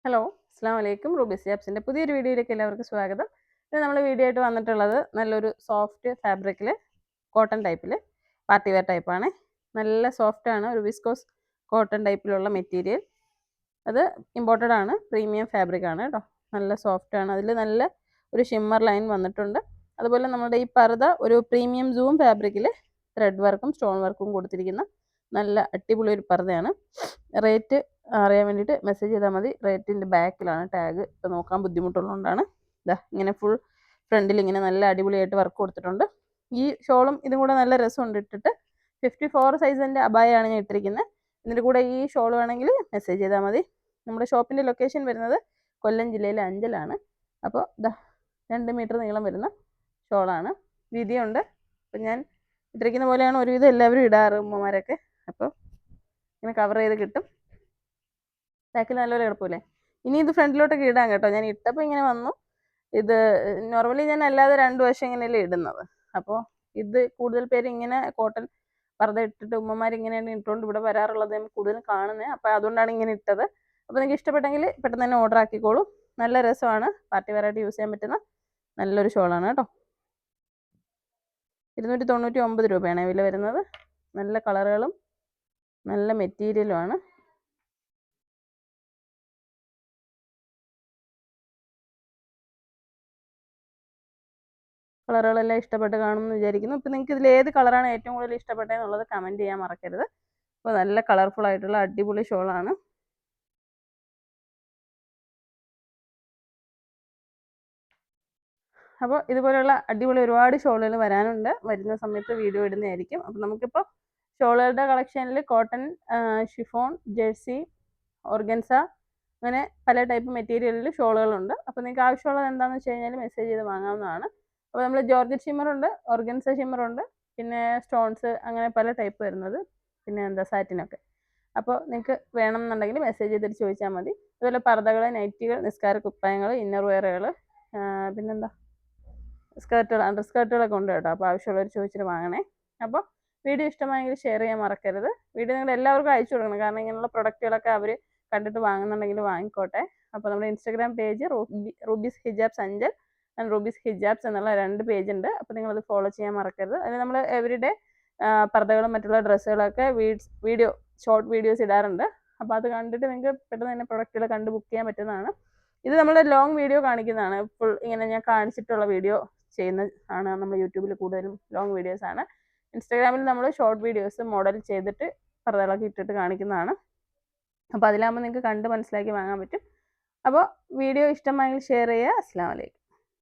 Hello, അസ്സാം വലൈക്കും. Rubies ജാബ്സിൻ്റെ പുതിയൊരു വീഡിയോയിലേക്ക് എല്ലാവർക്കും സ്വാഗതം. ഇത് നമ്മൾ വീഡിയോ ആയിട്ട് വന്നിട്ടുള്ളത് നല്ലൊരു സോഫ്റ്റ് ഫാബ്രിക്കിൽ കോട്ടൺ ടൈപ്പിൽ പാർട്ടി വെയർ ടൈപ്പാണ്. നല്ല സോഫ്റ്റാണ്, ഒരു വിസ്കോസ് കോട്ടൺ ടൈപ്പിലുള്ള മെറ്റീരിയൽ. അത് ഇമ്പോർട്ടഡ് ആണ്, പ്രീമിയം ഫാബ്രിക് ആണ് കേട്ടോ. നല്ല സോഫ്റ്റ് ആണ്, അതിൽ നല്ല ഒരു ഷിമ്മർ ലൈൻ വന്നിട്ടുണ്ട്. അതുപോലെ നമ്മുടെ ഈ പർദ്ദ ഒരു പ്രീമിയം സൂം ഫാബ്രിക്കിൽ ത്രെഡ് വർക്കും സ്റ്റോൺ വർക്കും കൊടുത്തിരിക്കുന്ന നല്ല അടിപൊളി ഒരു പർദ്ദയാണ്. റേറ്റ് അറിയാൻ വേണ്ടിയിട്ട് മെസ്സേജ് ചെയ്താൽ മതി. റേറ്റിൻ്റെ ബാക്കിലാണ് ടാഗ്, ഇപ്പോൾ നോക്കാൻ ബുദ്ധിമുട്ടുള്ളതുകൊണ്ടാണ്. ഇതാ ഇങ്ങനെ ഫുൾ ഫ്രണ്ടിൽ ഇങ്ങനെ നല്ല അടിപൊളിയായിട്ട് വർക്ക് കൊടുത്തിട്ടുണ്ട്. ഈ ഷോളും ഇതും കൂടെ നല്ല രസമുണ്ട് ഇട്ടിട്ട്. 54 സൈസിൻ്റെ അബായാണ് ഞാൻ ഇട്ടിരിക്കുന്നത്. ഇതിൻ്റെ കൂടെ ഈ ഷോൾ വേണമെങ്കിൽ മെസ്സേജ് ചെയ്താൽ മതി. നമ്മുടെ ഷോപ്പിൻ്റെ ലൊക്കേഷൻ വരുന്നത് കൊല്ലം ജില്ലയിലെ അഞ്ചലാണ്. അപ്പോൾ ഇതാ 2 മീറ്റർ നീളം വരുന്ന ഷോളാണ്, വീതിയുണ്ട്. അപ്പം ഞാൻ ഇട്ടിരിക്കുന്ന പോലെയാണ് ഒരുവിധം എല്ലാവരും ഇടാറ്, ഉമ്മമാരൊക്കെ. അപ്പോൾ ഇങ്ങനെ കവർ ചെയ്ത് കിട്ടും. ബാക്കിൽ നല്ലപോലെ കിടക്കൂലേ. ഇനി ഇത് ഫ്രണ്ടിലോട്ടൊക്കെ ഇടാം കേട്ടോ. ഞാൻ ഇട്ടപ്പോൾ ഇങ്ങനെ വന്നു. ഇത് നോർമലി ഞാൻ അല്ലാതെ 2 വശം ഇങ്ങനെയല്ലേ ഇടുന്നത്. അപ്പോൾ ഇത് കൂടുതൽ പേര് ഇങ്ങനെ കോട്ടൺ പർദ്ദ ഇട്ടിട്ട് ഉമ്മമാരിങ്ങനെയാണ് ഇട്ടുകൊണ്ട് ഇവിടെ വരാറുള്ളത് ഞാൻ കൂടുതലും കാണുന്നത്. അപ്പോൾ അതുകൊണ്ടാണ് ഇങ്ങനെ ഇട്ടത്. അപ്പോൾ നിങ്ങൾക്ക് ഇഷ്ടപ്പെട്ടെങ്കിൽ പെട്ടെന്ന് തന്നെ ഓർഡർ ആക്കിക്കോളൂ. നല്ല രസമാണ്, പാർട്ടി വെയറായിട്ട് യൂസ് ചെയ്യാൻ പറ്റുന്ന നല്ലൊരു ഷോളാണ് കേട്ടോ. 299 രൂപയാണ് വില വരുന്നത്. നല്ല കളറുകളും നല്ല മെറ്റീരിയലുമാണ്. കളറുകളെല്ലാം ഇഷ്ടപ്പെട്ട് കാണുമെന്ന് വിചാരിക്കുന്നു. ഇപ്പോൾ നിങ്ങൾക്ക് ഇതിൽ ഏത് കളറാണ് ഏറ്റവും കൂടുതൽ ഇഷ്ടപ്പെട്ടതെന്നുള്ളത് കമൻറ്റ് ചെയ്യാൻ മറക്കരുത്. അപ്പോൾ നല്ല കളർഫുൾ ആയിട്ടുള്ള അടിപൊളി ഷോളാണ്. അപ്പോൾ ഇതുപോലെയുള്ള അടിപൊളി ഒരുപാട് ഷോളുകൾ വരാനുണ്ട്. വരുന്ന സമയത്ത് വീഡിയോ ഇടുന്നതായിരിക്കും. അപ്പോൾ നമുക്കിപ്പോൾ ഷോളുകളുടെ കളക്ഷനിൽ കോട്ടൺ, ഷിഫോൺ, ജേഴ്സി, ഓർഗൻസ, അങ്ങനെ പല ടൈപ്പ് മെറ്റീരിയലിൽ ഷോളുകളുണ്ട്. അപ്പോൾ നിങ്ങൾക്ക് ആവശ്യമുള്ളത് എന്താണെന്ന് വെച്ച് കഴിഞ്ഞാൽ മെസ്സേജ് ചെയ്ത് വാങ്ങാവുന്നതാണ്. അപ്പോൾ നമ്മൾ ജോർജറ്റ് ഷിമ്മറുണ്ട്, ഓർഗൻസ ഷിമ്മറുണ്ട്, പിന്നെ സ്റ്റോൺസ്, അങ്ങനെ പല ടൈപ്പ് വരുന്നത്, പിന്നെ സാറ്റിനൊക്കെ. അപ്പോൾ നിങ്ങൾക്ക് വേണമെന്നുണ്ടെങ്കിൽ മെസ്സേജ് ചെയ്തിട്ട് ചോദിച്ചാൽ മതി. അതുപോലെ പർദ്ദകൾ, നൈറ്റികൾ, നിസ്കാര കുപ്പായങ്ങൾ, ഇന്നർ വെയറുകൾ, പിന്നെന്താ സ്കേർട്ടുകൾ, അണ്ടർ സ്കേർട്ടുകളൊക്കെ ഉണ്ട് കേട്ടോ. അപ്പോൾ ആവശ്യമുള്ളവർ ചോദിച്ചിട്ട് വാങ്ങണേ. അപ്പോൾ വീഡിയോ ഇഷ്ടമായെങ്കിൽ ഷെയർ ചെയ്യാൻ മറക്കരുത്. വീഡിയോ നിങ്ങൾ എല്ലാവർക്കും അയച്ചു കൊടുക്കണം, കാരണം ഇങ്ങനെയുള്ള പ്രൊഡക്റ്റുകളൊക്കെ അവർ കണ്ടിട്ട് വാങ്ങുന്നുണ്ടെങ്കിൽ വാങ്ങിക്കോട്ടെ. അപ്പോൾ നമ്മുടെ Instagram page rubies hijabs Anchal and rubies hijabs എന്നുള്ള 2 പേജ് ഉണ്ട്. അപ്പോൾ നിങ്ങളത് ഫോളോ ചെയ്യാൻ മറക്കരുത്. അതിൽ നമ്മൾ എവരിഡേ പർദ്ദകളും മറ്റുള്ള ഡ്രസ്സുകളൊക്കെ വീഡിയോ ഷോർട്ട് വീഡിയോസ് ഇടാറുണ്ട്. അപ്പോൾ അത് കണ്ടിട്ട് നിങ്ങൾക്ക് പെട്ടെന്ന് തന്നെ പ്രൊഡക്റ്റുകൾ കണ്ട് ബുക്ക് ചെയ്യാൻ പറ്റുന്നതാണ്. ഇത് നമ്മൾ ലോങ് വീഡിയോ കാണിക്കുന്നതാണ്. ഫുൾ ഇങ്ങനെ ഞാൻ കാണിച്ചിട്ടുള്ള വീഡിയോ ചെയ്യുന്ന ആണ്. നമ്മൾ യൂട്യൂബിൽ കൂടുതലും ലോങ് വീഡിയോസ് ആണ്. ഇൻസ്റ്റാഗ്രാമിൽ നമ്മൾ ഷോർട്ട് വീഡിയോസ് മോഡൽ ചെയ്തിട്ട് പർദ്ദകളൊക്കെ ഇട്ടിട്ട് കാണിക്കുന്നതാണ്. അപ്പോൾ അതിലാകുമ്പോൾ നിങ്ങൾക്ക് കണ്ട് മനസ്സിലാക്കി വാങ്ങാൻ പറ്റും. അപ്പോൾ വീഡിയോ ഇഷ്ടമായെങ്കിൽ ഷെയർ ചെയ്യുക. അസ്സലാമു അലൈക്കും.